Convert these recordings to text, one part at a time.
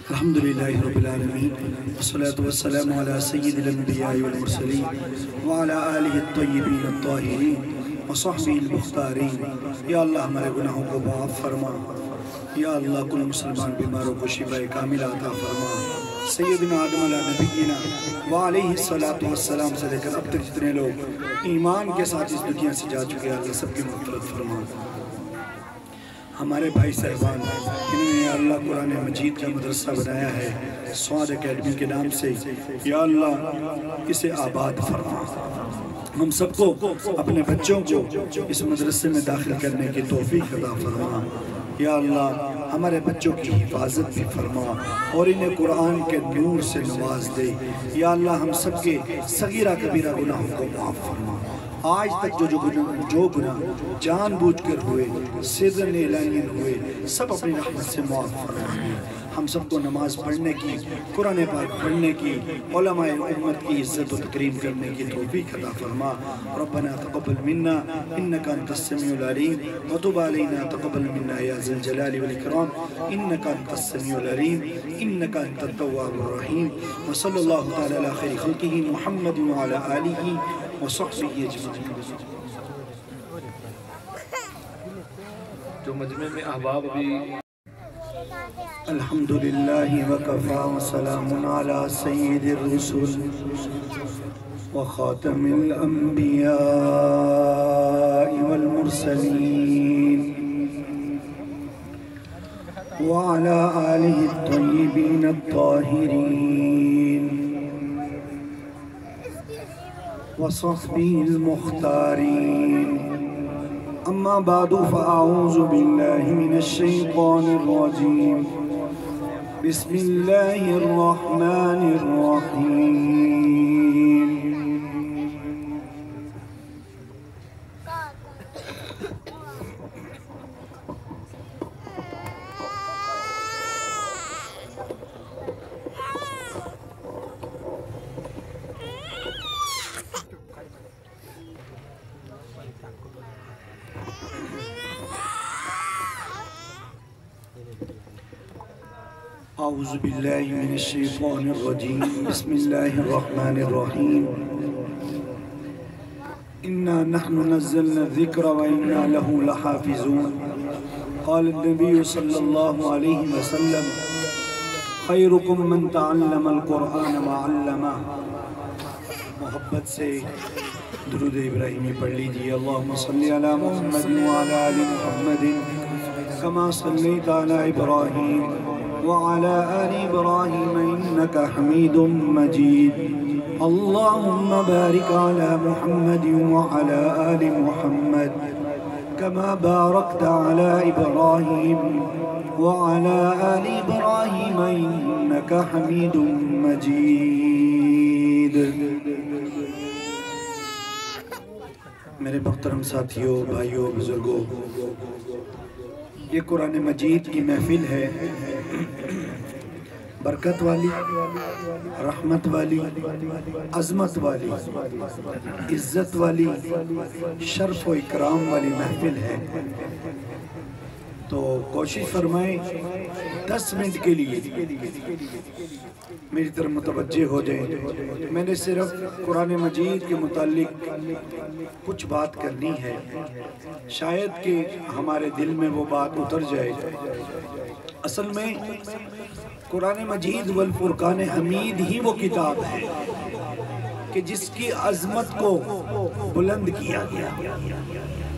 الحمدللہ رب العالمین والصلاة والسلام علی سید الانبیاء والمرسلین وعلی آلہ الطیبین الطاہرین وصحبہ المختارین۔ یا اللہ ہمارے گناہوں کو معاف فرما، یا اللہ کل مسلمان بیماروں کو شفاء کامل عطا فرما۔ سیدنا آدم علیہ نبینا وعلیہ السلام سے لے کر اب تک جتنے لوگ ایمان کے ساتھ اس دنیا سے جا چکے اللہ سب کی مغفرت فرما۔ ہمارے بھائی صاحبان انہوں نے یا اللہ قرآن مجید کا مدرسہ بنایا ہے سواد اکیڈمی کے نام سے، یا اللہ اسے آباد فرما۔ ہم سب کو اپنے بچوں کو اس مدرسے میں داخل کرنے کی توفیق عطا فرما۔ یا اللہ ہمارے بچوں کی حفاظت بھی فرما اور انہیں قرآن کے نور سے نواز دے۔ یا اللہ ہم سب کے صغیرہ کبیرہ گناہوں کو معاف فرما۔ آج تک جو گناہ جان بوجھ کر ہوئے، سرن اعلانین ہوئے، سب اپنی رحمت سے معاف فرما۔ ہم سب کو نماز پڑھنے کی، قرآن پاک پڑھنے کی، علماء امت کی عزت و تکریم کرنے کی توفیق عطا فرما۔ ربنا تقبل منا انک انت السمیع العلیم وتب علینا تقبل منا یا ذا الجلال والاکرام انک انت السمیع العلیم انک انت التواب الرحیم۔ وصلی اللہ تعالی علی خیر خلقہ محمد وعلی آلہ وصحبہ اجمعین۔ جو مجمع میں احباب بھی الحمدللہ وکفا وسلام علی سید الرسل وخاتم الانبیاء والمرسلین وعلى آلہ الطیبین الطاہرین وصحبہ المختارین۔ اما بعد فاعوذ باللہ من الشیطان الرجیم بسم اللہ الرحمن الرحیم۔ اعوذ باللہ من الشیطان الرجیم بسم اللہ الرحمن الرحیم۔ انا نحن نزلنا الذکر وانا له لحافظون۔ قال النبی صلی اللہ علیہ وسلم خیرکم من تعلم القرآن وعلمہ۔ محبت سے درود ابراہیمی پڑھ لیجئے۔ اللہم صلی علی محمد وعلی آل محمد کما صلیت علی ابراہیم وعلى آل إبراهيم إنك حميد مجيد۔ اللهم بارك على محمد وعلى آل محمد كما باركت على إبراهيم وعلى آل إبراهيم إنك حميد مجيد۔ میرے محترم ساتھیوں، بھائیوں، بزرگوں، یہ قرآن مجید کی محفل ہے، برکت والی، رحمت والی، عظمت والی، عزت والی، شرف و اکرام والی محفل ہے۔ تو کوشش فرمائیں 10 منٹ کے لیے میری طرف متوجہ ہو جائیں۔ میں نے صرف قرآن مجید کے متعلق کچھ بات کرنی ہے، شاید کہ ہمارے دل میں وہ بات اتر جائے۔ اصل میں قرآن مجید والفرقان حمید ہی وہ کتاب ہے کہ جس کی عظمت کو بلند کیا گیا۔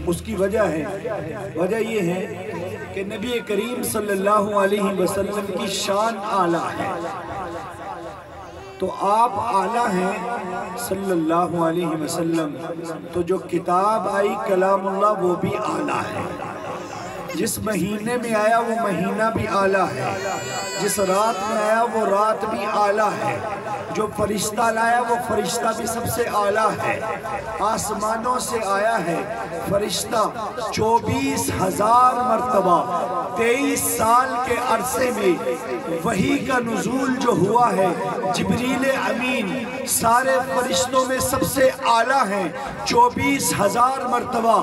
اس کی وجہ یہ ہے کہ نبی کریم صلی اللہ علیہ وسلم کی شان اعلیٰ ہے، تو آپ اعلیٰ ہیں صلی اللہ علیہ وسلم، تو جو کتاب آئی کلام اللہ وہ بھی اعلیٰ ہے۔ جس مہینے میں آیا وہ مہینہ بھی اعلیٰ ہے، جس رات میں آیا وہ رات بھی اعلیٰ ہے۔ جو فرشتہ لایا وہ فرشتہ بھی سب سے اعلیٰ ہے، آسمانوں سے آیا ہے فرشتہ 24,000 مرتبہ 23 سال کے عرصے میں وحی کا نزول جو ہوا ہے، جبریل امین سارے فرشتوں میں سب سے اعلیٰ ہیں، 24,000 مرتبہ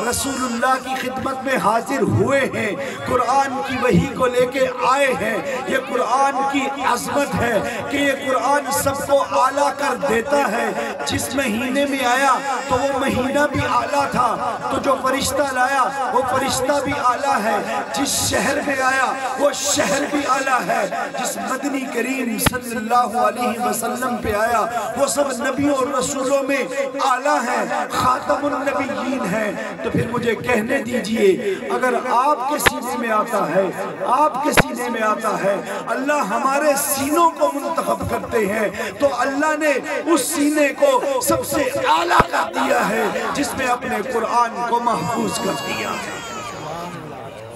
رسول اللہ کی خدمت میں حاضر ہوئے ہیں، قرآن کی وحی کو لے کے آئے ہیں۔ یہ قرآن کی عظمت ہے کہ یہ قرآن سب کو اعلیٰ کر دیتا ہے۔ جس مہینے میں آیا تو وہ مہینہ بھی اعلیٰ تھا، تو جو فرشتہ لایا وہ فرشتہ بھی اعلیٰ ہے، جس شہر میں آیا وہ شہر بھی اعلیٰ ہے، جس مدنی کریم صلی اللہ علیہ وسلم پہ آیا وہ سب نبیوں اور رسولوں میں اعلیٰ ہیں، خاتم النبیین ہیں۔ تو پھر مجھے کہنے دیجئے، اگر آپ کے سینے میں آتا ہے، آپ کے سینے میں آتا ہے، اللہ ہمارے سینوں کو منتخب کرتے ہیں، تو اللہ نے اس سینے کو سب سے اعلیٰ کر دیا ہے جس میں اپنے قرآن کو محفوظ کر دیا ہے۔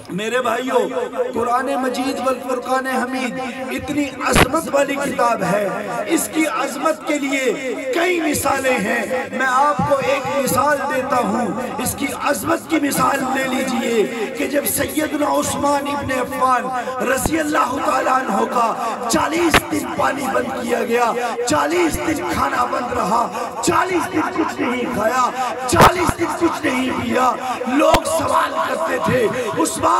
میرے بھائیوں، قرآن مجید والفرقان حمید اتنی عظمت والی کتاب ہے، اس کی عظمت کے لیے کئی مثالیں ہیں۔ میں آپ کو ایک مثال دیتا ہوں، اس کی عظمت کی مثال لے لیجئے کہ جب سیدنا عثمان ابن عفان رضی اللہ تعالیٰ عنہ کا 40 دن پانی بند کیا گیا، 40 دن کھانا بند رہا، 40 دن کچھ نہیں کھایا، 40 دن کچھ نہیں پیا، لوگ سوال کرتے تھے عثمان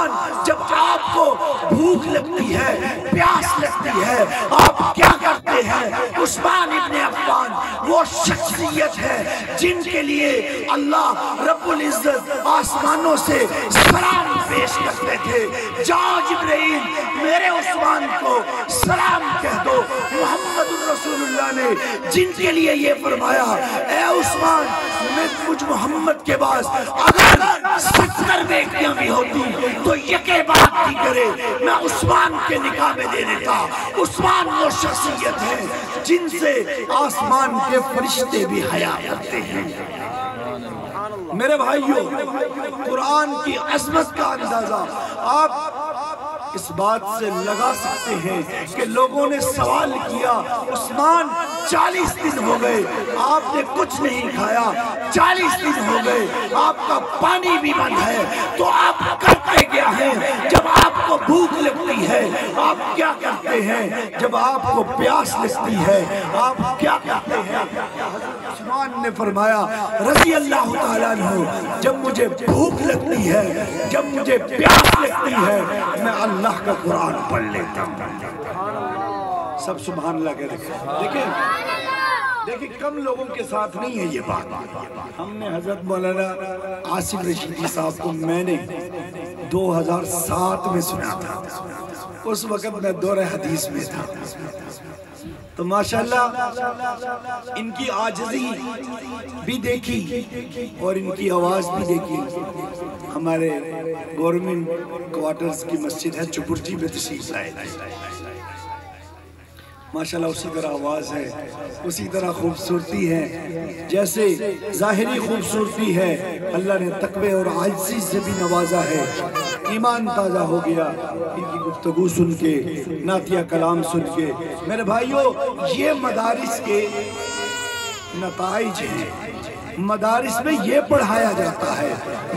جب آپ کو بھوک لگتی ہے، پیاس لگتی ہے، آپ کیا کرتے ہیں؟ عثمان ابن عفان وہ شخصیت ہے جن کے لیے اللہ رب العزت آسمانوں سے سلام پیش کرتے تھے۔ جاؤ جبرائیل میرے عثمان کو سلام کہہ دو۔ محمد رسول اللہ نے جن کے لیے یہ فرمایا، اے عثمان میں مجھ محمد کے بعد اگر 70 بیٹیاں بھی ہوتی تو یکے بات کی کرے میں عثمان کے نکاح میں دے دیتا۔ عثمان وہ شخصیت ہے جن سے آسمان کے فرشتے بھی حیا کرتے ہیں۔ میرے بھائیوں، قرآن کی عظمت کا اندازہ آپ اس بات سے لگا سکتے ہیں کہ لوگوں نے سوال کیا، عثمان 40 دن ہو گئے آپ نے کچھ نہیں کھایا، 40 دن ہو گئے آپ کا پانی بھی بند ہے، تو آپ کرتے کیا ہیں؟ جب آپ کو بھوک لگتی ہے آپ کیا کرتے ہیں؟ جب آپ کو پیاس لگتی ہے آپ کیا کرتے ہیں؟ عثمان نے فرمایا رضی اللہ تعالیٰ عنہ، جب مجھے بھوک لگتی ہے، جب مجھے پیاس لگتی ہے، میں اللہ کا قرآن پڑھ لیتا ہوں۔ سب سبحان اللہ کہتے ہیں۔ دیکھیں کم لوگوں کے ساتھ نہیں ہے یہ بات۔ ہم نے حضرت مولانا آصف رشیدی صاحب کو میں نے 2007 میں سنا تھا، اس وقت میں دور حدیث میں تھا، تو ماشاءاللہ ان کی عاجزی بھی دیکھی اور ان کی آواز بھی دیکھی۔ ہمارے گورنمنٹ کوارٹرز کی مسجد ہے چپرجی میں تشریف لائے، ماشاءاللہ اسی طرح آواز ہے، اسی طرح خوبصورتی ہے، جیسے ظاہری خوبصورتی ہے اللہ نے تقوی اور عاجزی سے بھی نوازا ہے۔ ایمان تازہ ہو گیا ان کی گفتگو سن کے، نعتیہ کلام سن کے۔ میرے بھائیوں، یہ مدارس کے نتائج ہیں۔ مدارس میں یہ پڑھایا جاتا ہے،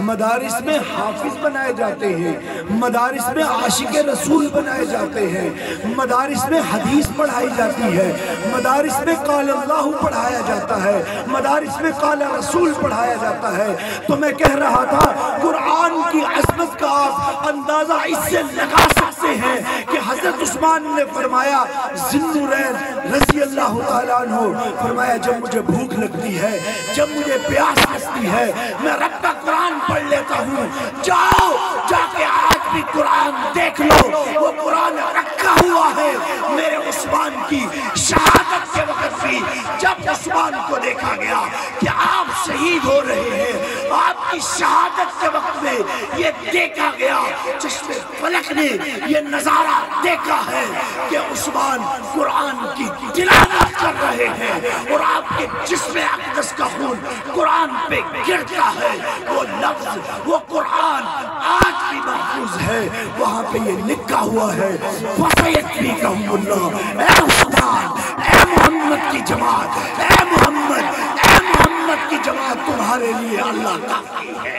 مدارس میں حافظ بنائے جاتے ہیں، مدارس میں عاشق رسول بنائے جاتے ہیں، مدارس میں حدیث پڑھائی جاتی ہے، مدارس میں قال اللہ پڑھایا جاتا ہے، مدارس میں قال رسول پڑھایا جاتا ہے۔ تو میں کہہ رہا تھا قرآن کی عظمت کا آپ اندازہ اس سے لگا سکتے ہیں کہ حضرت عثمان نے فرمایا، ذوالنورین رضی اللہ تعالیٰ عنہ فرمایا جب مجھے بھوک لگتی ہے، جب مجھے پیاس لگتی ہے، میں رب کا قرآن پڑھ لیتا ہوں۔ جاؤ جا کے آج بھی قرآن دیکھ لو، وہ قرآن رکھا ہوا ہے۔ میرے عثمان کی شہادت کے وقت بھی جب عثمان کو دیکھا گیا کہ آپ شہید ہو رہے ہیں، آپ کی شہادت کے وقت میں یہ دیکھا گیا، چشم فلک نے یہ نظارہ دیکھا ہے کہ عثمان قرآن کی تلاوت کر رہے ہیں اور آپ کے جسم اقدس کا خون قرآن پہ گرتا ہے۔ وہ لفظ، وہ قرآن آج بھی محفوظ ہے، وہاں پہ یہ لکھا ہوا ہے، فَسَيَكْفِيكَهُمُ اللَّهُ۔ اے عثمان، اے محمد کی جماعت، اے محمد کی جماعت، تمہارے لیے اللہ کافی ہے،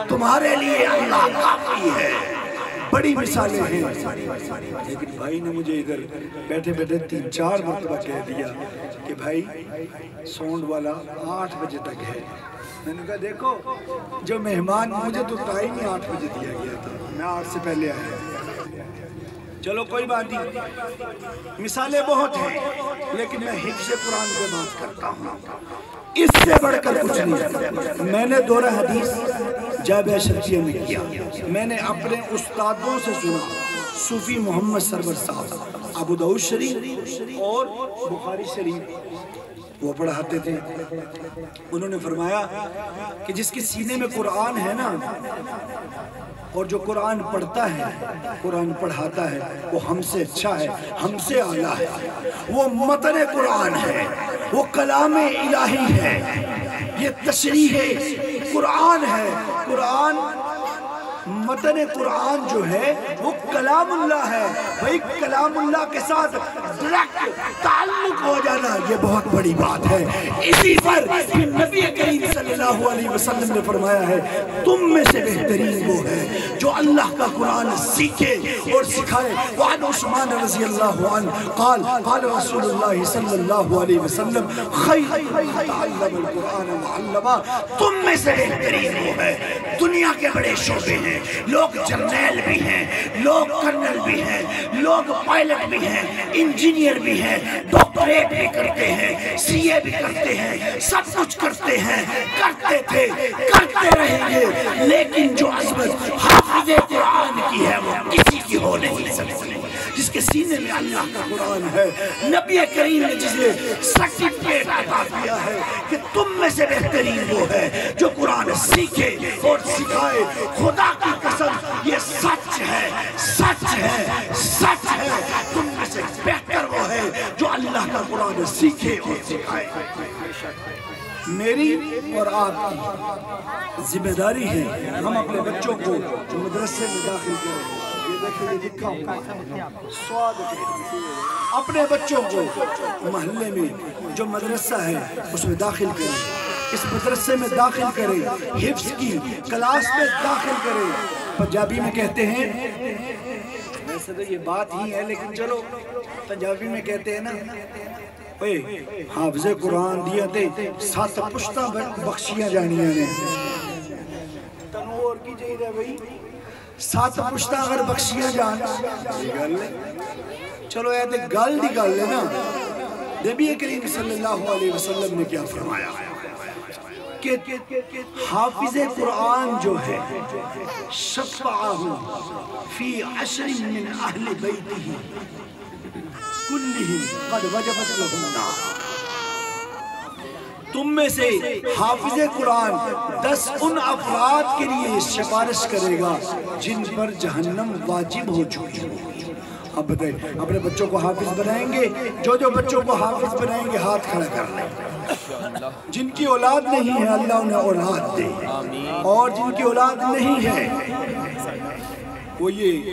تمہارے لیے اللہ کافی ہے۔ بڑی مثالیں ہیں، لیکن بھائی نے مجھے ادھر بیٹھے بیٹھے 3-4 مرتبہ کہہ دیا کہ بھائی ساؤنڈ والا 8 بجے تک ہے۔ میں نے کہا دیکھو جو مہمان، مجھے تو ٹائم ہی 8 بجے دیا گیا تھا، میں 8 سے پہلے آیا۔ چلو کوئی بات نہیں، مثالیں بہت ہیں، لیکن میں حفظ قرآن پہ بات کرتا ہوں، اس سے بڑھ کر کچھ نہیں۔ میں نے دورہ حدیث جامعہ شرعیہ میں کیا، میں نے اپنے استادوں سے سنا، صوفی محمد سرور صاحب ابو داؤد شریف اور بخاری شریف وہ پڑھاتے تھے۔ انہوں نے فرمایا کہ جس کے سینے میں قرآن ہے نا، اور جو قرآن پڑھتا ہے، قرآن پڑھاتا ہے، وہ ہم سے اچھا ہے، ہم سے اعلیٰ ہے، وہ متن قرآن ہے، وہ کلام الہی ہے، یہ تشریح قرآن ہے۔ قرآن متن قرآن جو ہے وہ کلام اللہ ہے، بھائی کلام اللہ کے ساتھ ڈائریکٹ تعلق ہو جانا یہ بہت بڑی بات ہے۔ اسی پر نبی کریم صلی اللہ علیہ وسلم نے فرمایا ہے تم میں سے بہترین وہ ہے جو اللہ کا قرآن سیکھے اور سکھائے۔ وعن عثمان رضی اللہ عنہ قال قال رسول اللہ صلی اللہ علیہ وسلم خیر من تعلم القرآن وعلمہ، تم میں سے بہترین وہ ہے۔ دنیا کے بڑے شعبے ہیں، لوگ جرنیل بھی ہیں، لوگ کرنل بھی ہیں، لوگ پائلٹ بھی ہیں، انجینئر بھی ہیں، ڈاکٹریٹ بھی کرتے ہیں، سی اے بھی کرتے ہیں، سب کچھ کرتے ہیں، کرتے تھے، کرتے رہیں گے، لیکن جو عظمت حافظ قرآن کی ہے وہ کسی کی ہو نہیں سکتی۔ جس کے سینے میں اللہ کا قرآن ہے، نبی کریم نے جسے سرٹیفکیٹ عطا کیا ہے کہ تم میں سے بہترین وہ ہے جو قرآن سیکھے اور سکھائے۔ خدا کی قسم یہ سچ ہے، سچ ہے، سچ ہے، تم میں سے بہتر وہ ہے جو اللہ کا قرآن سیکھے اور سکھائے۔ میری اور آپ کی ذمہ داری ہے ہم اپنے بچوں کو مدرسے میں داخل کریں۔ یہ دیکھیں یہ لکھا ہوا سواد اپنے بچوں کو محلے میں جو مدرسہ ہے اس میں داخل کریں، اس مدرسے میں داخل کریں، حفظ کی کلاس میں داخل کریں۔ پنجابی میں کہتے ہیں، ویسے تو یہ بات ہی ہے لیکن چلو پنجابی میں کہتے ہیں نا، اے حافظ قرآن دیا تے 7 پشتہ بخشیاں جانیاں نے، تنو اور کی چاہیے بھئی 7 پشتہ اگر بخشیاں جان گل چلو اے تے گل دی گل ہے نا۔ نبی کریم صلی اللہ علیہ وسلم نے کیا فرمایا کہ حافظ قرآن جو ہے شفعہ فی 10 من اہل بیتہ کلہم قد وجبت لہم النار۔ تم میں سے حافظ قرآن 10 ان افراد کے لیے سفارش کرے گا جن پر جہنم واجب ہو چکی ہے۔ اب بتائیں اپنے بچوں کو حافظ بنائیں گے، جو بچوں کو حافظ بنائیں گے ہاتھ کھڑا کر لیں۔ جن کی اولاد نہیں ہے اللہ انہیں اولاد دے، اور جن کی اولاد نہیں ہے وہ یہ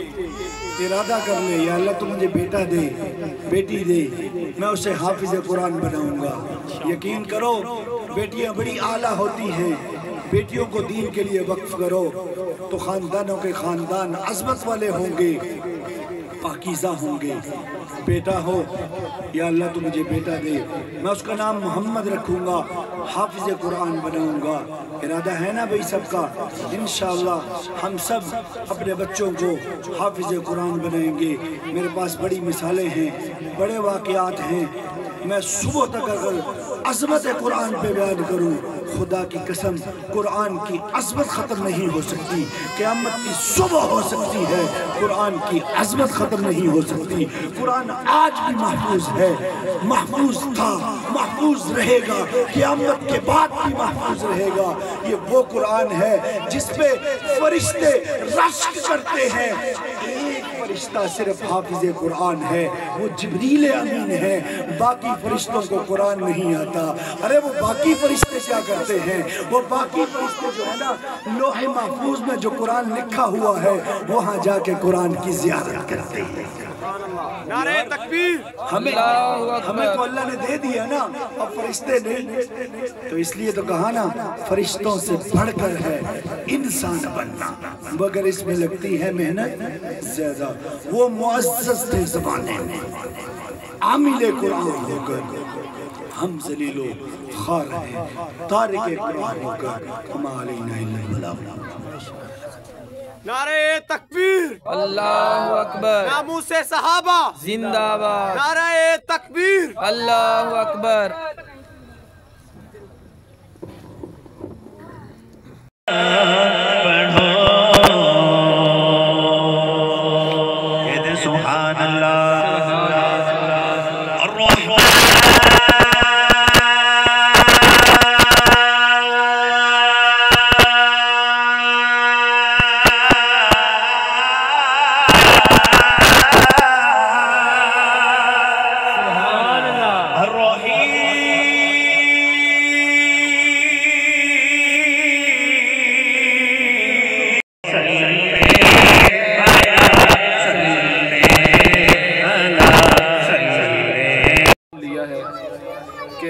ارادہ کر لے یا اللہ تو مجھے بیٹا دے، بیٹی دے، میں اسے حافظ قرآن بناؤں گا۔ یقین کرو بیٹیاں بڑی اعلیٰ ہوتی ہیں، بیٹیوں کو دین کے لیے وقف کرو تو خاندانوں کے خاندان عظمت والے ہوں گے، پاکیزہ ہوں گے۔ بیٹا ہو یا اللہ تو مجھے بیٹا دے، میں اس کا نام محمد رکھوں گا، حافظ قرآن بناؤں گا۔ ارادہ ہے نا بھئی سب کا؟ انشاءاللہ ہم سب اپنے بچوں کو حافظ قرآن بنائیں گے۔ میرے پاس بڑی مثالیں ہیں، بڑے واقعات ہیں، میں صبح تک اگر عظمت قرآن پہ بیان کروں خدا کی قسم قرآن کی عظمت ختم نہیں ہو سکتی۔ قیامت کی صبح ہو سکتی ہے، قرآن کی عظمت ختم نہیں ہو سکتی۔ قرآن آج بھی محفوظ ہے، محفوظ تھا، محفوظ رہے گا، قیامت کے بعد بھی محفوظ رہے گا۔ یہ وہ قرآن ہے جس پہ فرشتے رشک کرتے ہیں۔ ایک فرشتہ صرف حافظ قرآن ہے، وہ جبریل امین ہے، باقی فرشتوں کو قرآن نہیں آتا۔ ارے وہ باقی فرشتے کیا کرتے ہیں؟ وہ باقی فرشتے جو ہے نا لوح محفوظ میں جو قرآن لکھا ہوا ہے وہاں جا کے قرآن کی زیارت کرتے ہیں۔ نعرہ تکبیر. ہمیں تو اللہ نے دے دیا نا، اب فرشتے نے، تو اس لیے تو کہا نا فرشتوں سے بڑھ کر ہے انسان بننا، مگر اس میں لگتی ہے محنت زیادہ. وہ معزز تھے زمانے میں، عامل قرآن ہو کر ہم ذلیل و خوار ہیں، تارک قرآن ہو کر ہم علینا الا البلاغ. نعرہ تکبیر. اللہ اکبر. ناموس صحابہ زندہ باد. نعرہ تکبیر. اللہ اکبر. سبحان اللہ.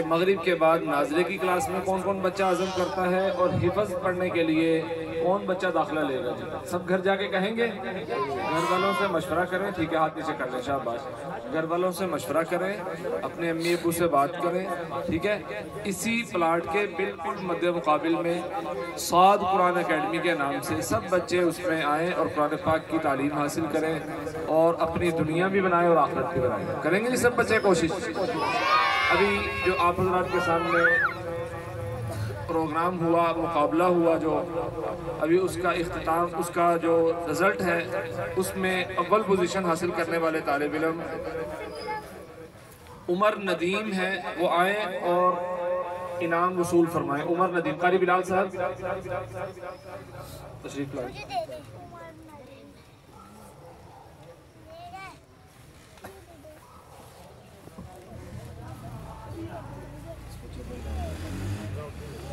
مغرب کے بعد ناظرے کی کلاس میں کون کون بچہ عزم کرتا ہے اور حفظ پڑھنے کے لیے کون بچہ داخلہ لے گا؟ سب گھر جا کے کہیں گے. گھر والوں سے مشورہ کریں. ٹھیک ہے، ہاتھ نیچے کر لیں. شاباش. گھر والوں سے مشورہ کریں، اپنے امی ابو سے بات کریں. ٹھیک ہے، اسی پلاٹ کے بالکل مد مقابل میں صاد قرآن اکیڈمی کے نام سے سب بچے اس میں آئیں اور قرآن پاک کی تعلیم حاصل کریں اور اپنی دنیا بھی بنائیں اور آخرت بھی بنائیں. کریں گے جی سب بچے کوشش؟ ابھی جو آپ حضرات کے سامنے پروگرام ہوا، مقابلہ ہوا، جو ابھی اس کا اختتام، اس کا جو رزلٹ ہے، اس میں اول پوزیشن حاصل کرنے والے طالب علم عمر ندیم ہیں. وہ آئیں اور انعام وصول فرمائیں. عمر ندیم. قاری بلال صاحب تشریف لائیں.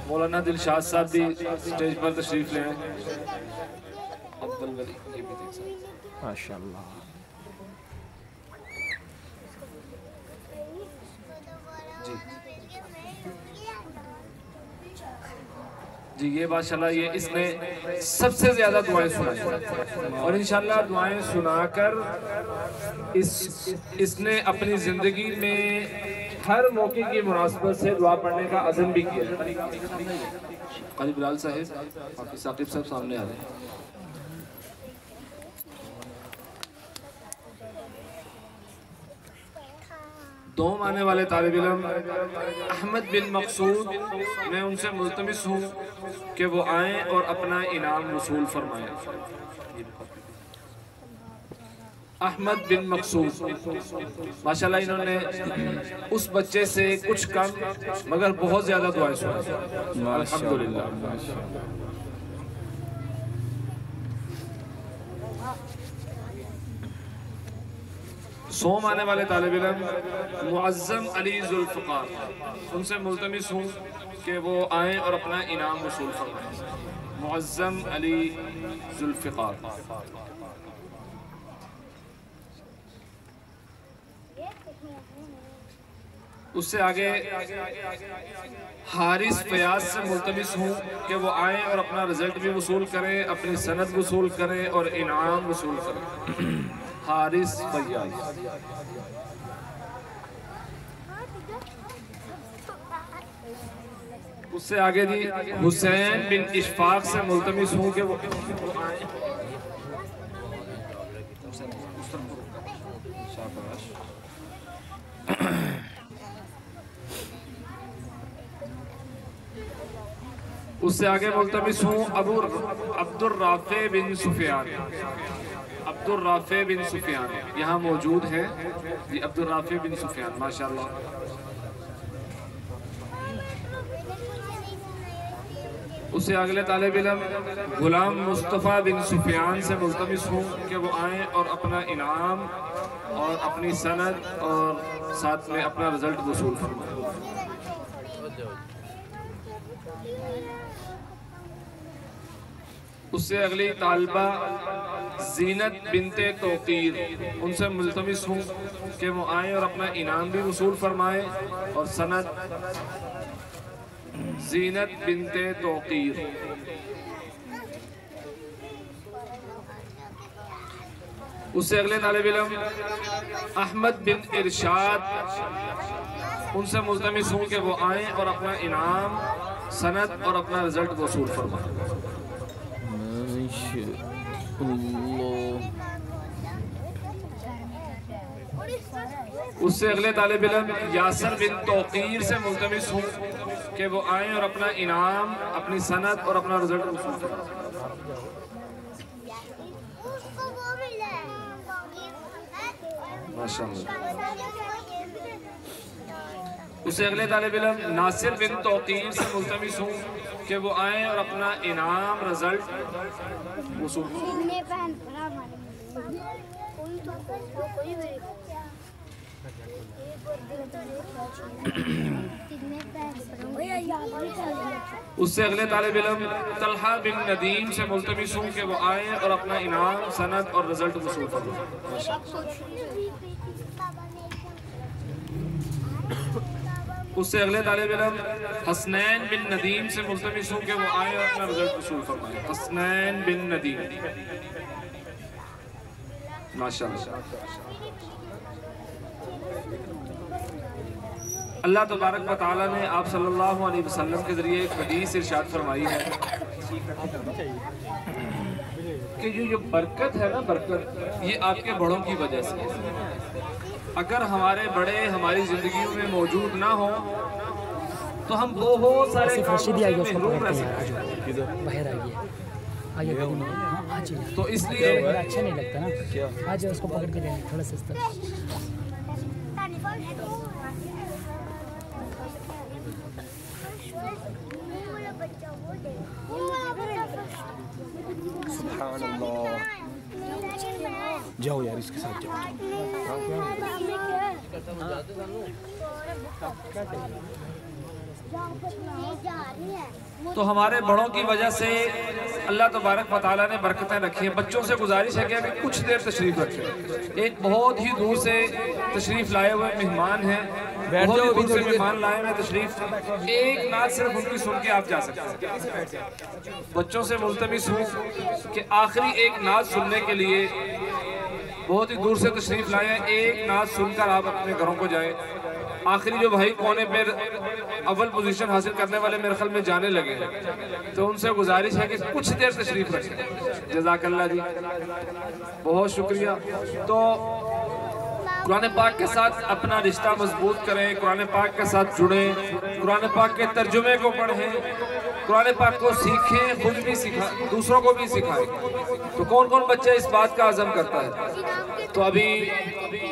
مولانا دلشاد صاحب بھی سٹیج پر تشریف لے آئیں. عبدال ولی یہ بھی دیکھ سکتے ہیں. ماشاءاللہ. جی یہ ماشاءاللہ یہ اس نے سب سے زیادہ دعائیں سنائیں اور انشاءاللہ دعائیں سنا کر اس نے اپنی زندگی میں ہر موقع کی مناسبت سے دعا پڑھنے کا عزم بھی کیا. قاری بلال صاحب، آپ ثاقب صاحب سامنے آ رہے ہیں. دوم آنے والے طالب علم احمد بن مقصود، میں ان سے ملتمس ہوں کہ وہ آئیں اور اپنا انعام وصول فرمائیں. احمد بن مقصود ماشاءاللہ انہوں نے اس بچے سے کچھ کم مگر بہت زیادہ دعائیں سنائیں. الحمدللہ. سوم آنے والے طالب علم معظم علی ذوالفقار، ان سے ملتمس ہوں کہ وہ آئیں اور اپنا انعام وصول فرمائیں. معظم علی ذوالفقار. اس سے آگے حارث فیاض سے ملتمس ہوں کہ وہ آئیں اور اپنا رزلٹ بھی وصول کریں، اپنی سند وصول کریں اور انعام وصول کریں. حارث فیاض. اس سے آگے جی حسین بن اشفاق سے ملتمس ہوں کہ وہ آئیں. اس سے آگے ملتمس ہوں عبد الرافع بن سفیان. عبد الرافع بن سفیان یہاں موجود ہیں جی. عبد الرافع بن سفیان ماشاءاللہ. اس سے اگلے طالب علم غلام مصطفیٰ بن سفیان سے ملتمس ہوں کہ وہ آئیں اور اپنا انعام اور اپنی سند اور ساتھ میں اپنا رزلٹ وصول فرمائیں. اس سے اگلی طالبہ زینت بنت توقیر، ان سے ملتمس ہوں کہ وہ آئیں اور اپنا انعام بھی وصول فرمائیں اور سند زینت بنت توقیر۔ اس سے اگلے طالب علم احمد بن ارشاد، ان سے ملتمس ہوں کہ وہ آئیں اور اپنا انعام سند اور اپنا رزلٹ وصول فرمائیں۔ اس سے اگلے طالب علم یاسر بن توقیر سے ملتمس ہوں کہ وہ آئیں اور اپنا انعام، اپنی سند اور اپنا رزلٹ وصول فرمائیں۔ اس سے اگلے طالب علم ناصر بن توقیر سے ملتمس ہوں کہ وہ آئیں اور اپنا انعام رزلٹ وصول فرمائیں۔ اس سے اگلے طالب علم طلحہ بن ندیم سے ملتمس ہوں کہ وہ آئیں اور اپنا انعام سند اور رزلٹ وصول فرمائیں۔ اس سے اگلے طالب علم حسنین بن ندیم سے ملتمس ہوں کہ وہ آئیں اور اپنا رزلٹ وصول فرمائیں۔ حسنین بن ندیم، ماشاءاللہ۔ اللہ تبارک و تعالیٰ نے آپ صلی اللہ علیہ وسلم کے ذریعے ایک حدیث ارشاد فرمائی ہے کہ جو برکت ہے نا، برکت یہ آپ کے بڑوں کی وجہ سے ہے۔ اگر ہمارے بڑے ہماری زندگیوں میں موجود نہ ہوں تو ہم بہت سارے کاموں سے محروم رہ سکتے ہیں۔ تو اس لیے اچھا نہیں لگتا نا، آج اس کو پکڑ کے دیں تھوڑا سستا۔ سبحان اللہ، جاؤ یار اس کے ساتھ جاؤ۔ تو ہمارے بڑوں کی وجہ سے اللہ تبارک و تعالیٰ نے برکتیں رکھی ہیں۔ بچوں سے گزارش ہے کہ کچھ دیر تشریف رکھیں۔ ایک بہت ہی دور سے تشریف لائے ہوئے مہمان ہیں، بہت ہی دور سے مہمان لائے ہوئے تشریف، ایک نعت صرف ان کی سن کے آپ جا سکتے ہیں۔ بچوں سے ملتمس ہوں کہ آخری ایک نعت سننے کے لیے بہت ہی دور سے تشریف لائے ہیں، ایک نعت سن کر آپ اپنے گھروں کو جائیں۔ آخری جو بھائی کونے پر اول پوزیشن حاصل کرنے والے میرے خیال میں جانے لگے ہیں، تو ان سے گزارش ہے کہ کچھ دیر تشریف رکھیں۔ جزاک اللہ جی، بہت شکریہ۔ تو قرآن پاک کے ساتھ اپنا رشتہ مضبوط کریں، قرآن پاک کے ساتھ جڑیں، قرآن پاک کے ترجمے کو پڑھیں، قرآن پاک کو سیکھیں، خود بھی سکھائیں، دوسروں کو بھی سکھائیں۔ تو کون کون بچہ اس بات کا عزم کرتا ہے؟ تو ابھی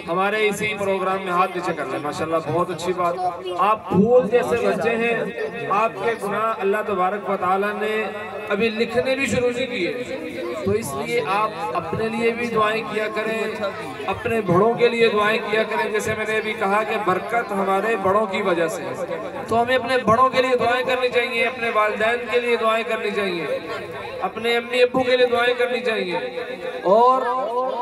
ہمارے اسی پروگرام میں ہاتھ نیچے کر لیں۔ ماشاءاللہ، بہت اچھی بات۔ آپ پھول جیسے بچے ہیں، آپ کے گناہ اللہ تبارک و تعالیٰ نے ابھی لکھنے بھی شروع نہیں کیے، تو اس لیے آپ اپنے لیے بھی دعائیں کیا کریں، اپنے بڑوں کے لیے دعائیں کیا کریں۔ جیسے میں نے ابھی کہا کہ برکت ہمارے بڑوں کی وجہ سے ہے، تو ہمیں اپنے بڑوں کے لیے دعائیں کرنی چاہیے، اپنے والدین کے لیے دعائیں کرنی چاہیے، اپنے امی ابو کے لیے دعائیں کرنی چاہیے۔ اور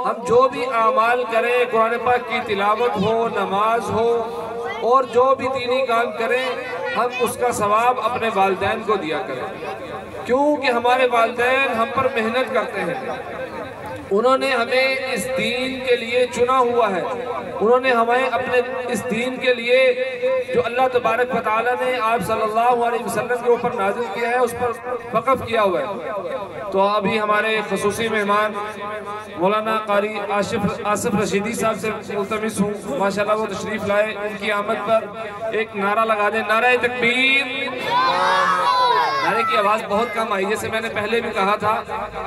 ہم جو بھی اعمال کریں، قرآن پاک کی تلاوت ہو، نماز ہو، اور جو بھی دینی کام کریں، ہم اس کا ثواب اپنے والدین کو دیا کریں، کیونکہ ہمارے والدین ہم پر محنت کرتے ہیں۔ انہوں نے ہمیں اس دین کے لیے چنا ہوا ہے، انہوں نے ہمیں اپنے اس دین کے لیے جو اللہ تبارک و تعالیٰ نے آپ صلی اللہ علیہ وسلم کے اوپر نازل کیا ہے اس پر وقف کیا ہوا ہے۔ تو ابھی ہمارے خصوصی مہمان مولانا قاری آصف رشیدی صاحب سے ملتمس ہوں، ماشاءاللہ وہ تشریف لائے، ان کی آمد پر ایک نعرہ لگا دیں، نعرہ تکبیر۔ نعرے کی آواز بہت کم آئی، جیسے میں نے پہلے بھی کہا تھا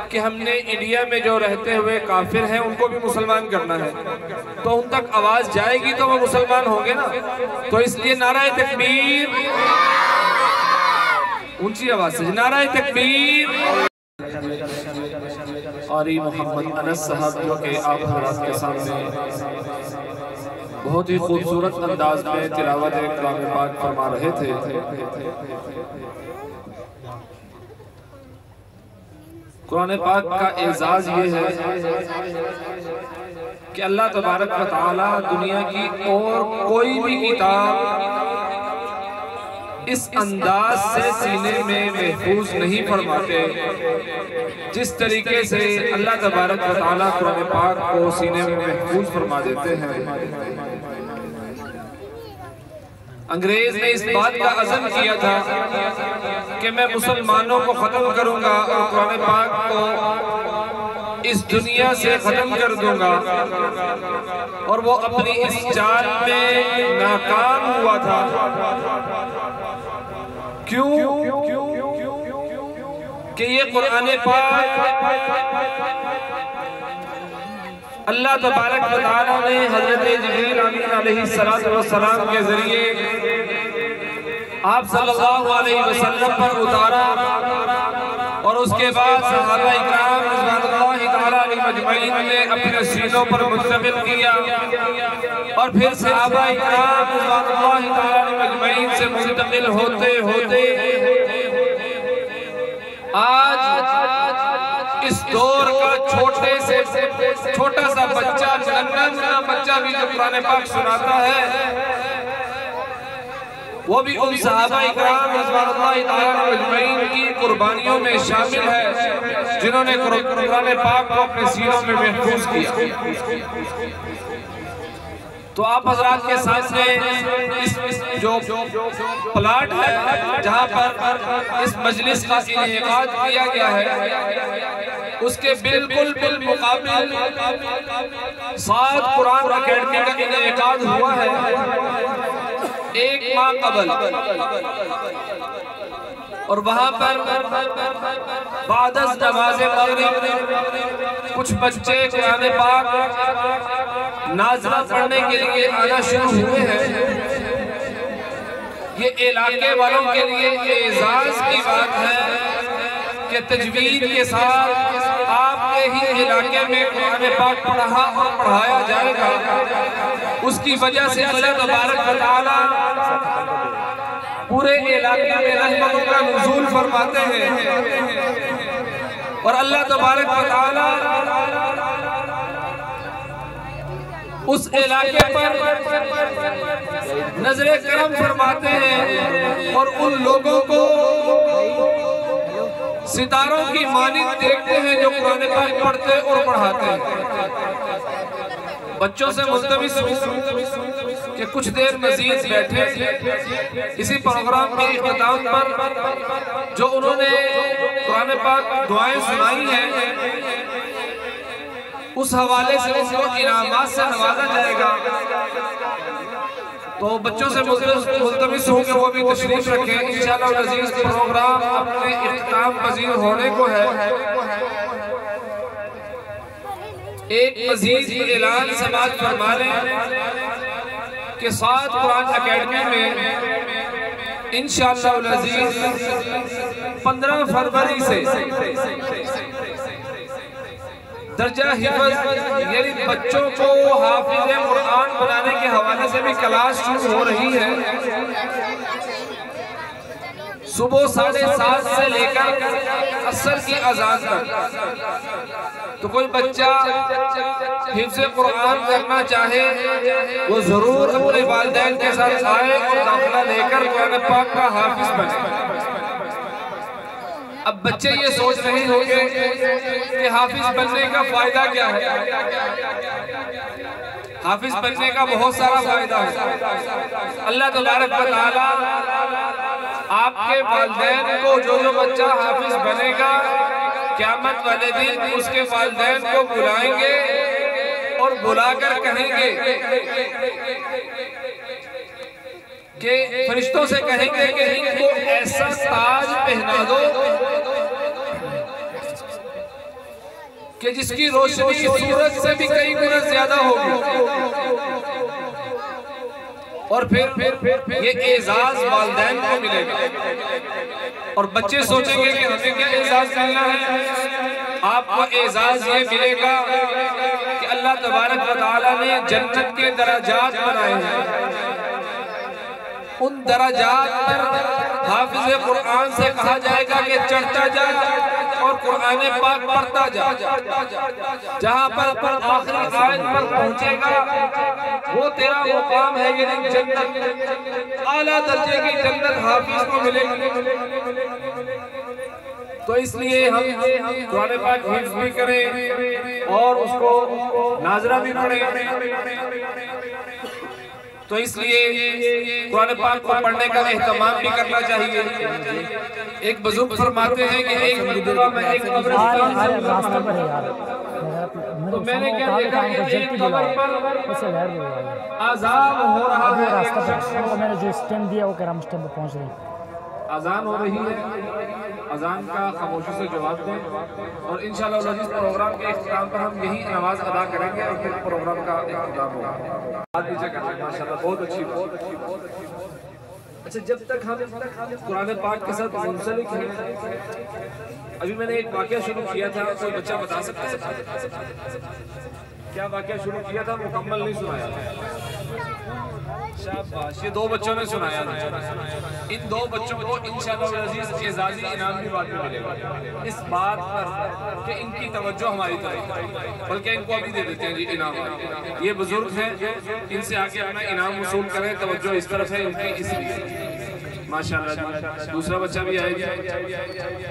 کہ ہم نے انڈیا میں جو رہتے ہوئے کافر ہیں ان کو بھی مسلمان کرنا ہے، تو ان تک آواز جائے گی تو وہ مسلمان ہوں گے نا، تو اس لیے نعرہ تکبیر، اونچی آواز سے نعرہ تکبیر۔ قاری محمد انس صاحب جو کہ آپ حضرات کے سامنے بہت ہی خوبصورت انداز میں تلاوت کلام پاک فرما رہے تھے، قرآن پاک کا اعزاز یہ ہے کہ اللہ تبارک و تعالی دنیا کی اور کوئی بھی کتاب اس انداز سے سینے میں محفوظ نہیں فرماتے جس طریقے سے اللہ تبارک و تعالی قرآن پاک کو سینے میں محفوظ فرما دیتے ہیں۔ انگریز نے اس بات کا عزم کیا تھا کہ میں مسلمانوں کو ختم کروں گا اور قرآن پاک کو اس دنیا سے ختم کر دوں گا، اور وہ اپنی اس چال میں ناکام ہوا تھا۔ کیوں؟ کہ یہ قرآن پاک اللہ تبارک و تعالیٰ نے حضرت جبریل امین علیہ السلام کے ذریعے آپ صلی اللہ علیہ وسلم پر اتارا، اور اس کے بعد صحابہ اکرام رضوان اللہ تعالیٰ علیہ مجمعین نے اپنے سینوں پر منتقل کیا، اور پھر صحابہ اکرام رضوان اللہ تعالیٰ علیہ مجمعین سے منتقل ہوتے ہوتے آج اس دور کا چھوٹا سا بچہ، ننھا بچہ بھی جو قرآن پاک سناتا ہے، وہ بھی ان صحابہ اکرام رضوان اللہ تعالیٰ اجمعین کی قربانیوں میں شامل ہے جنہوں نے قرآن پاک کو اپنے سینوں میں محفوظ کیا۔ تو آپ حضرات کے سامنے اس جو پلاٹ ہے جہاں پر اس مجلس کا انعقاد کیا گیا ہے، اس کے بالکل بالمقابل سعد قرآن اکیڈمی کا انعقاد ہوا ہے ایک ماہ قبل، اور وہاں پر بعد از نماز مغرب کچھ بچے قرآن پاک نازلہ پڑھنے کے لیے آنا شروع ہوئے ہیں۔ یہ علاقے والوں کے لیے اعزاز کی بات ہے کہ تجوید کے ساتھ آپ کے ہی علاقے میں قرآن پاک پڑھا اور پڑھایا جائے گا۔ اس کی وجہ سے اللہ تبارک و تعالی پورے علاقے میں رحمتوں کا نزول فرماتے ہیں، اور اللہ تبارک و تعالی اس علاقے پر نظر کرم فرماتے ہیں، اور ان لوگوں کو ستاروں کی مانند دیکھتے ہیں جو قرآن پاک پڑھتے اور پڑھاتے ہیں۔ بچوں سے ملتمس ہوں کہ کچھ دیر مزید بیٹھے اسی پروگرام کے اختتام پر جو انہوں نے قرآن پاک دعائیں سنائی ہیں، اس حوالے سے ان کو انعامات سے نوازا جائے گا۔ تو بچوں سے ملتمس ہوں کہ وہ بھی تشریف رکھیں۔ انشاءاللہ العزیز پروگرام اپنے اختتام پذیر ہونے کو ہے۔ ایک مزید اعلان سماعت فرما لیں کہ سعد قرآن اکیڈمی میں انشاءاللہ العزیز 15 فروری سے درجہ حفظ یعنی بچوں کو حافظ قرآن بنانے کے حوالے سے بھی کلاس شروع ہو رہی ہے۔ صبح 7:30 سے لے کر عصر کی اذان تک۔ تو کوئی بچہ حفظ قرآن کرنا چاہے وہ ضرور اپنے والدین کے ساتھ آئے اور داخلہ لے کر قرآن پاک کا حافظ بنے۔ اب بچے یہ سوچ رہے ہوں گے کہ حافظ بننے کا فائدہ کیا ہے؟ حافظ بننے کا بہت سارا فائدہ ہے۔ اللہ تبارک و تعالی آپ کے والدین کو جو بچہ حافظ بنے گا قیامت والے دن اس کے والدین کو بلائیں گے اور بلا کر کہیں گے کہ فرشتوں سے کہیں گے کہ ان کو ایسا تاج پہنا دو کہ جس کی روشنی سورج سے بھی کئی گنا زیادہ ہوگی، اور پھر یہ اعزاز والدین کو ملے گا، اور بچے سوچیں گے کہ ہمیں کیا اعزاز ملنا ہے؟ آپ کو اعزاز یہ ملے گا کہ اللہ تبارک و تعالی نے جنت کے درجات بنائے ہیں۔ ان درجات پر حافظ قرآن سے کہا جائے گا کہ چڑھتا جا اور قرآن پاک پڑھتا جا، جہاں پر آخری آیت پر پہنچے گا وہ تیرا مقام ہے، یعنی جنت، اعلیٰ درجے کی جنت حافظ کو ملے گی۔ تو اس لیے ہم قرآن پاک حفظ بھی کریں اور اس کو ناظرہ بھی پڑھیں۔ تو اس لیے قرآن پاک کو پڑھنے کا اہتمام بھی کرنا چاہیے۔ ایک بزرگ فرماتے ہیں کہ ایک مرتبہ میں ایک قبرستان سے راستہ پر ہے یار، تو میں نے کیا دیکھا کہ ایک قبر پر عذاب ہو رہا ہے۔ راستہ پر میں نے جو اسٹینڈ دیا وہ کہہ رہا ہم اسٹینڈ پہ پہنچ رہے ہیں۔ اذان ہو رہی ہے، اذان کا خاموشی سے جواب دیں اور انشاءاللہ اس پروگرام کے اختتام پر ہم یہی نماز ادا کریں گے اور پھر پروگرام کا اختتام ہوگا۔ ہاتھ نیچے کریں ماشاءاللہ، بہت اچھی بات۔ اچھا، جب تک ہم قرآن پاک کے ساتھ منسلک ہیں، ابھی میں نے ایک واقعہ شروع کیا تھا، کوئی بچہ بتا سکتا ہے کیا واقعہ شروع کیا تھا؟ مکمل نہیں سنایا تھا۔ شاباش، یہ دو بچوں نے سنایا تھا۔ ان دو بچوں کو انشاءاللہ العزیز اعزازی انعام بھی بعد میں ملے گا، اس بات پر کہ ان کی توجہ ہماری طرف، بلکہ ان کو ابھی دے دیتے ہیں جی انعام۔ یہ بزرگ ہیں، ان سے آگے اپنا انعام وصول کریں، توجہ اس طرف ہے ان کی، اس لیے ماشاءاللہ۔ دوسرا بچہ بھی آئے گا،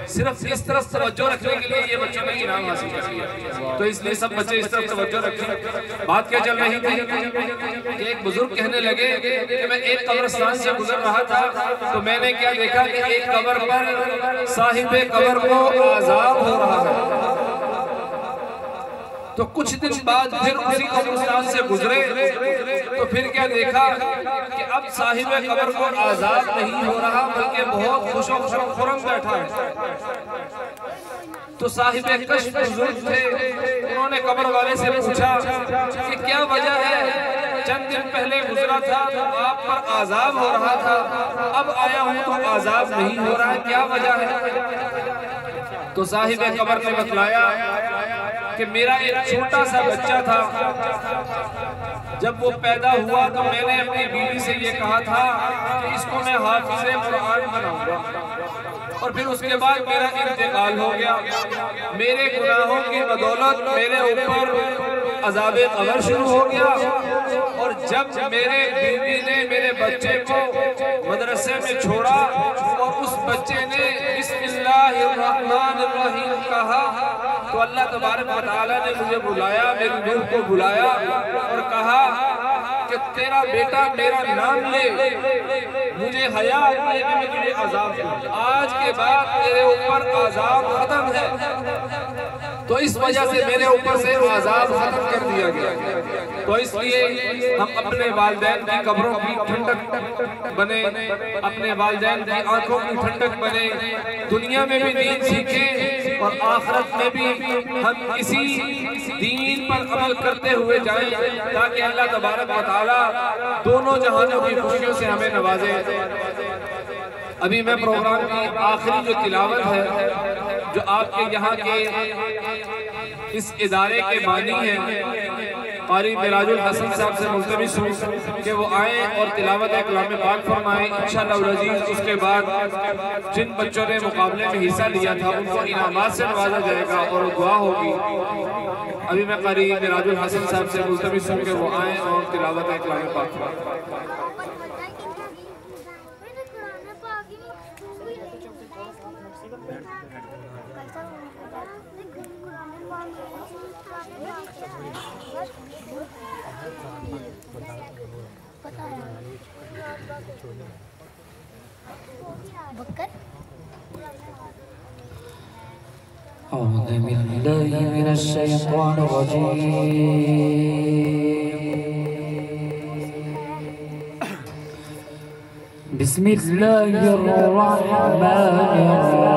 صرف اس طرف توجہ رکھنے کے لیے یہ بچوں نے انعام حاصل کر لیا، تو اس لیے سب بچے اس طرف توجہ رکھیں۔ بات کیا چل رہی تھی کہ ایک بزرگ کہنے لگے کہ میں ایک قبرستان سے گزر رہا تھا تو میں نے کیا دیکھا کہ ایک قبر پر صاحب قبر کو عذاب ہو رہا ہے۔ تو کچھ دن بعد پھر اسی قبرستان سے گزرے تو پھر کیا دیکھا کہ اب صاحب قبر کو عذاب نہیں ہو رہا بلکہ بہت خوش و خرم بیٹھا ہے۔ تو صاحب کشف بزرگ تھے، انہوں نے قبر والے سے پوچھا کہ کیا وجہ ہے؟ چند دن پہلے گزرا تھا تو آپ پر عذاب ہو رہا تھا، اب آیا ہوں تو عذاب نہیں ہو رہا ہے، کیا وجہ ہے؟ تو صاحب قبر نے بتلایا کہ میرا ایک چھوٹا سا بچہ تھا، جب وہ پیدا ہوا تو میں نے اپنی بیوی سے یہ کہا تھا کہ اس کو میں حافظ قرآن بناؤں گا، اور پھر اس کے بعد میرا انتقال ہو گیا۔ میرے گناہوں کی بدولت میرے اوپر عذاب قبر شروع ہو گیا، اور جب میرے بیوی نے میرے بچے کو مدرسے میں چھوڑا اور اس بچے نے بسم اللہ الرحمن الرحیم کہا تو اللہ تبارک و تعالیٰ نے مجھے بلایا، میری روح کو بلایا اور کہا کہ تیرا بیٹا میرا نام لے، مجھے حیا آتی ہے کہ میں تجھے عذاب دوں، آج کے بعد تیرے اوپر عذاب ختم ہے۔ تو اس وجہ سے میرے اوپر سے عذاب ختم کر دیا گیا۔ تو اس لیے ہم اپنے والدین کی قبروں کی ٹھنڈک بنے، اپنے والدین کی آنکھوں کی ٹھنڈک بنے، دنیا میں بھی دین سیکھیں اور آخرت میں بھی ہم اسی دین پر عمل کرتے ہوئے جائیں تاکہ اللہ تبارک و تعالیٰ دونوں جہانوں کی خوشیوں سے ہمیں نوازے۔ ابھی میں پروگرام کی آخری جو تلاوت ہے جو آپ کے یہاں کے اس ادارے کے بانی ہیں قاری معراج الحسن صاحب سے ملتمس ہوں کہ وہ آئیں اور تلاوت کلام پاک فرمائیں انشاءاللہ العزیز۔ اس کے بعد جن بچوں نے مقابلے میں حصہ لیا تھا ان کو انعامات سے نوازا جائے گا اور دعا ہوگی۔ ابھی میں قاری معراج الحسن صاحب سے ملتمس ہوں کہ وہ آئیں اور تلاوت کلام پاک فرمائیں۔ أعوذ بالله من الشيطان الرجيم بسم الله الرحمن الرحيم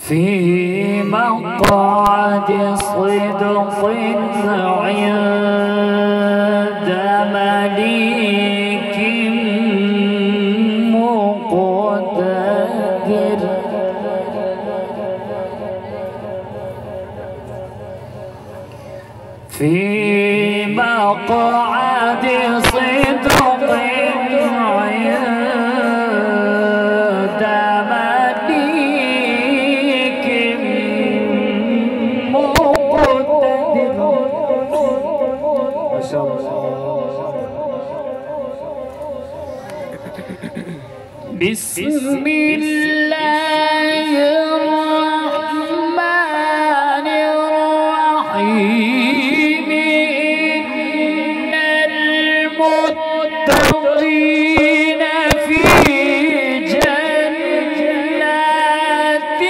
في مقعد صدق عند مليك مقتدر في مقعد صدق بسم الله الرحمن الرحيم إن المتقين في جنات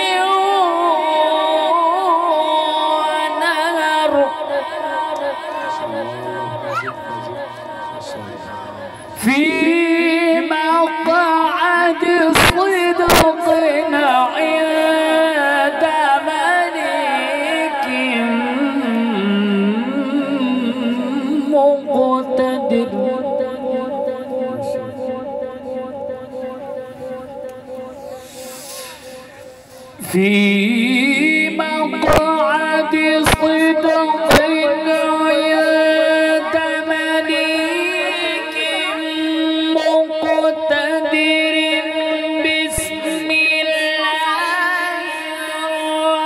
ونهر في مقعد صدق عند مليك مقتدر في مقعد صدق عند مليك مقتدر بسم الله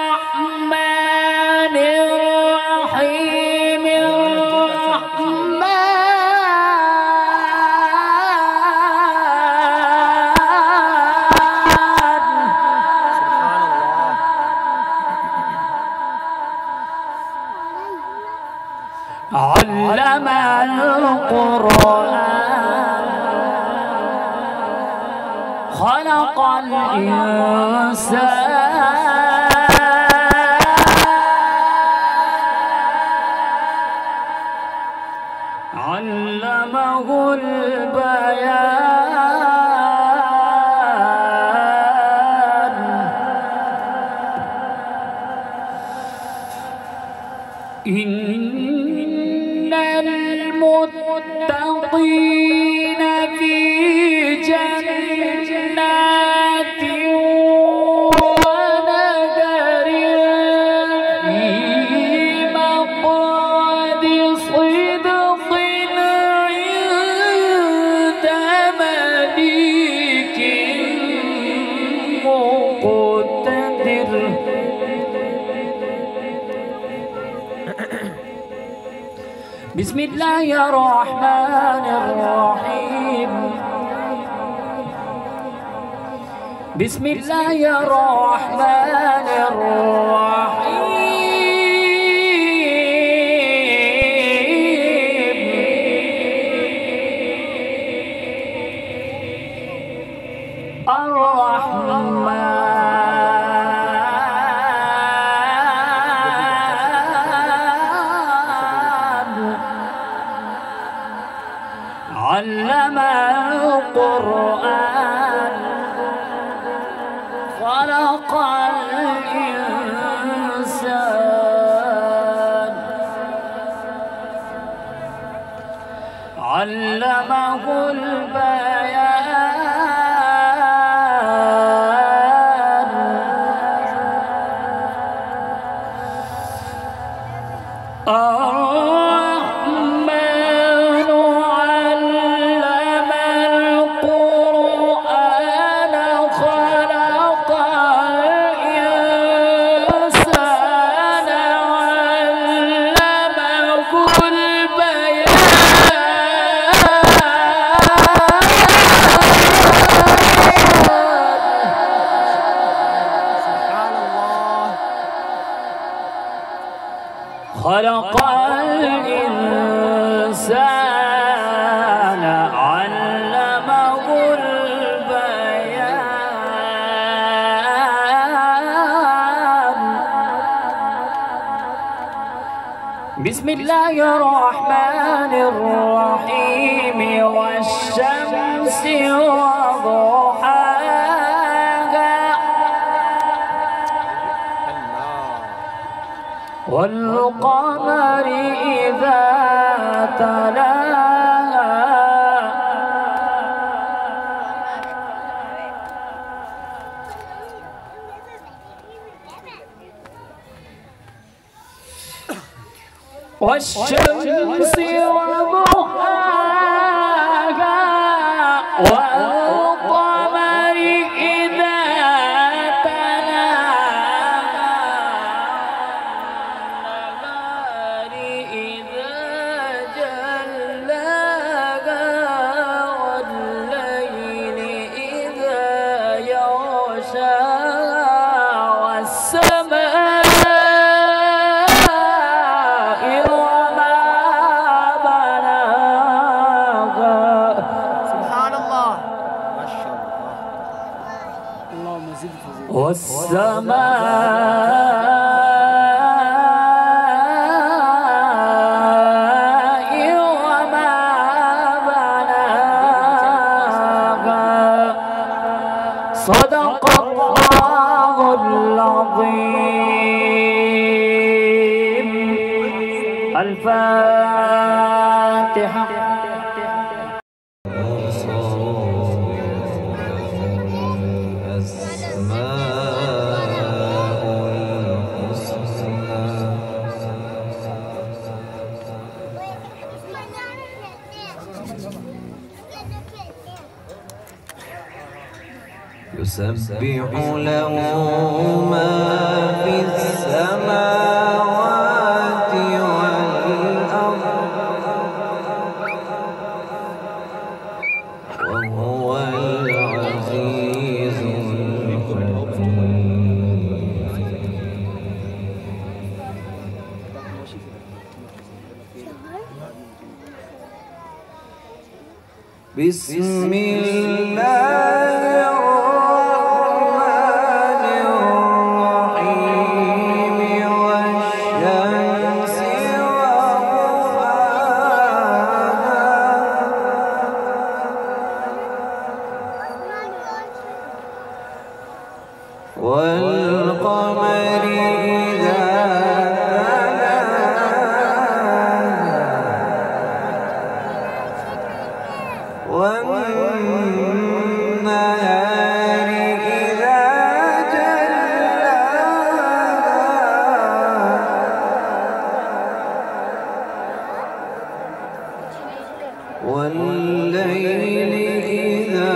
الرحمن الرحيم علم القرآن خلق الإنسان علمه البيان إن المتقين في جنات ونهر في مقعد صدق عند مليك مقتدر بسم الله الرحمن الرحيم بسم الله الرحمن الرحيم علم القرآن خلق الإنسان علمه البيان الرحمن علم القرآن خلق الإنسان علمه خلق الإنسان علمه البيان بسم الله الرحمن الرحيم والشمس وضحاها والقمر إذا تلاها والشمس وضحاها والقمر إذا تلاها والنهار إذا جلاها والليل إذا يغشاها والسماء والسماء وما بناها صدق الله العظيم. الفاتحة. يسبح له ما في السماوات والأرض وهو العزيز الحكيم. بسم الله والقمر إذا تلاها والنهار إذا جلاها والليل إذا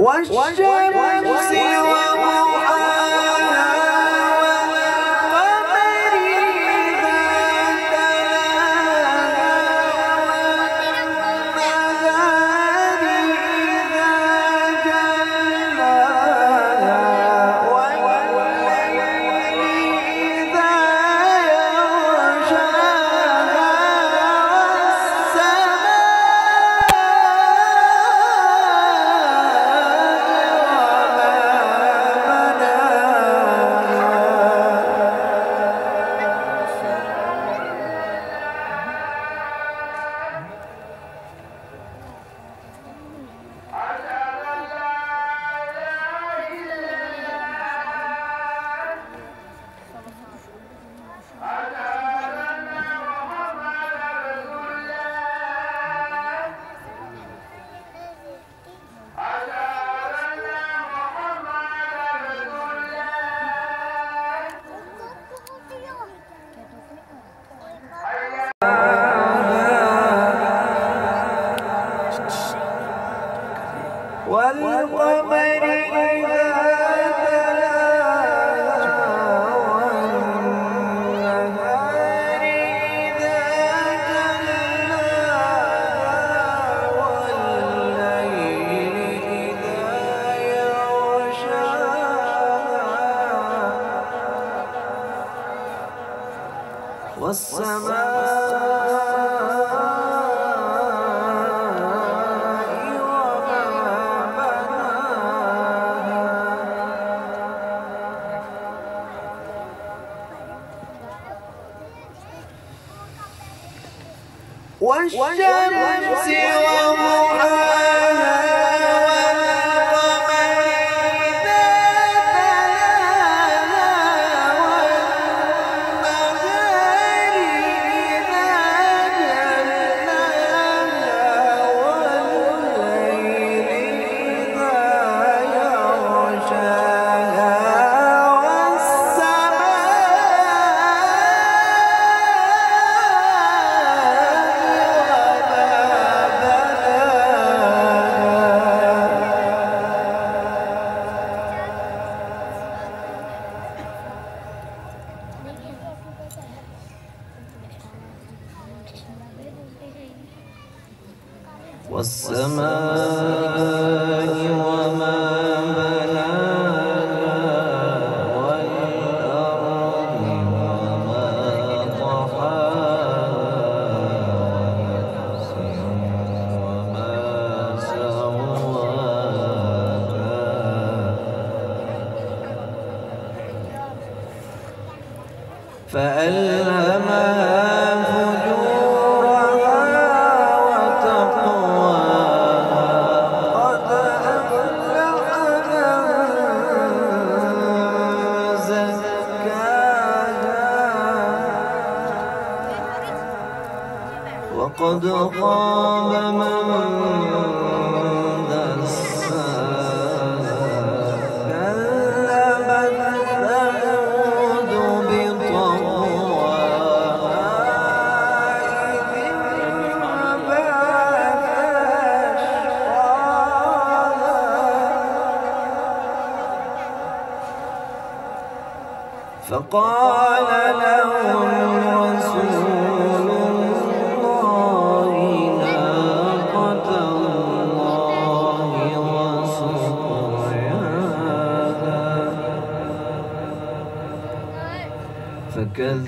والشمس وضحاها والقمر إذا تلاها والنهار إذا جلاها والليل إذا يغشاها والقمر إذا تلاها والنهار إذا جلاها والليل إذا يغشاها والسماء والشمس وضحاها والقمر إذا تلاها والنهار إذا جلاها والليل إذا يغشاها والسماء وما بناها والأرض وما طحاها ونفس وما سواها فألهمها وقد خاب من دساها كذبت ثمود بطغواها إذ انبعث أشقاها فقال لهم رسول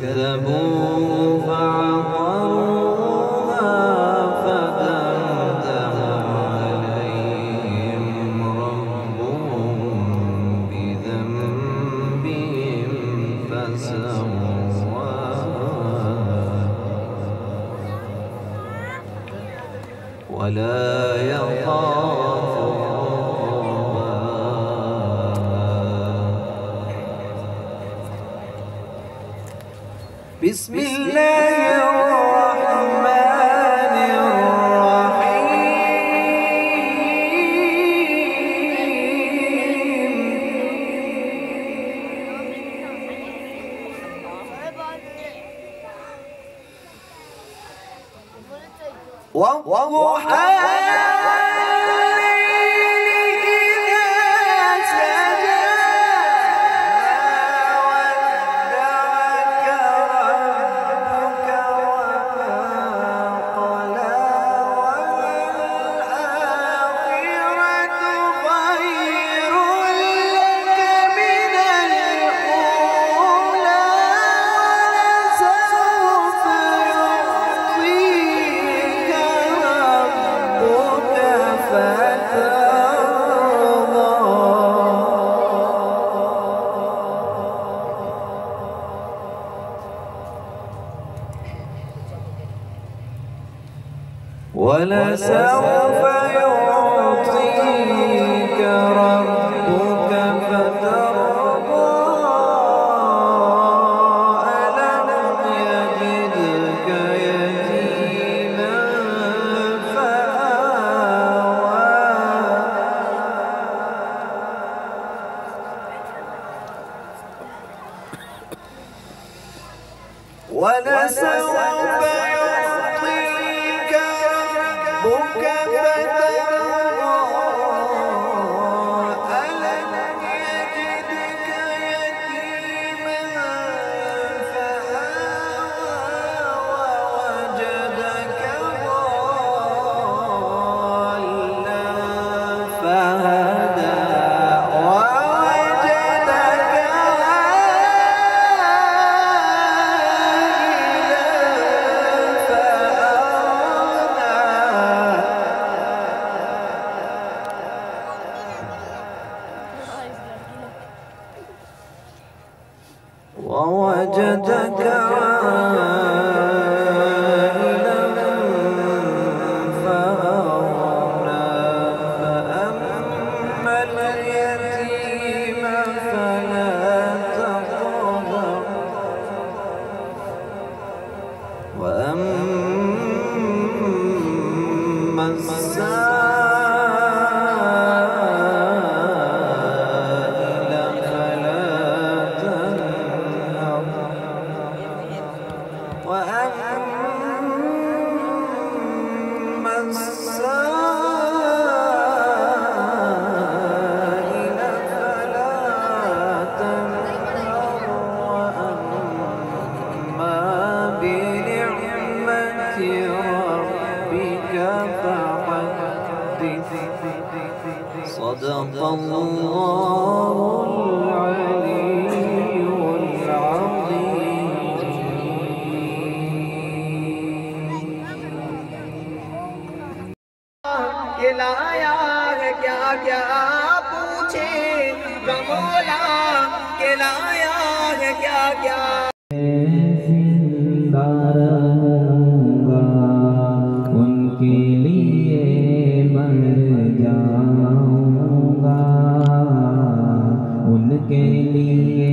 فكذبوا فعقروها فدمدم عليهم ربهم بذنبهم فسواها ولا يخاف بسم الله الرحمن الرحيم والضحى ولسوف يعطيك ربك فترضى ألم يجدك يتيما فآوى ولسوف يعطيك ربك فترضى ألم يجدك يتيما فآوى ووجدك ضالا فهدى ووجدك ووجدك عائلا صدق الله العلي العظيم. کہ لایا ہے کیا کیا پوچھے مولا، کہ لایا ہے کیا کیا. زندہ رہوں گا ان کے لیے مر جاؤں گا، ان کے لیے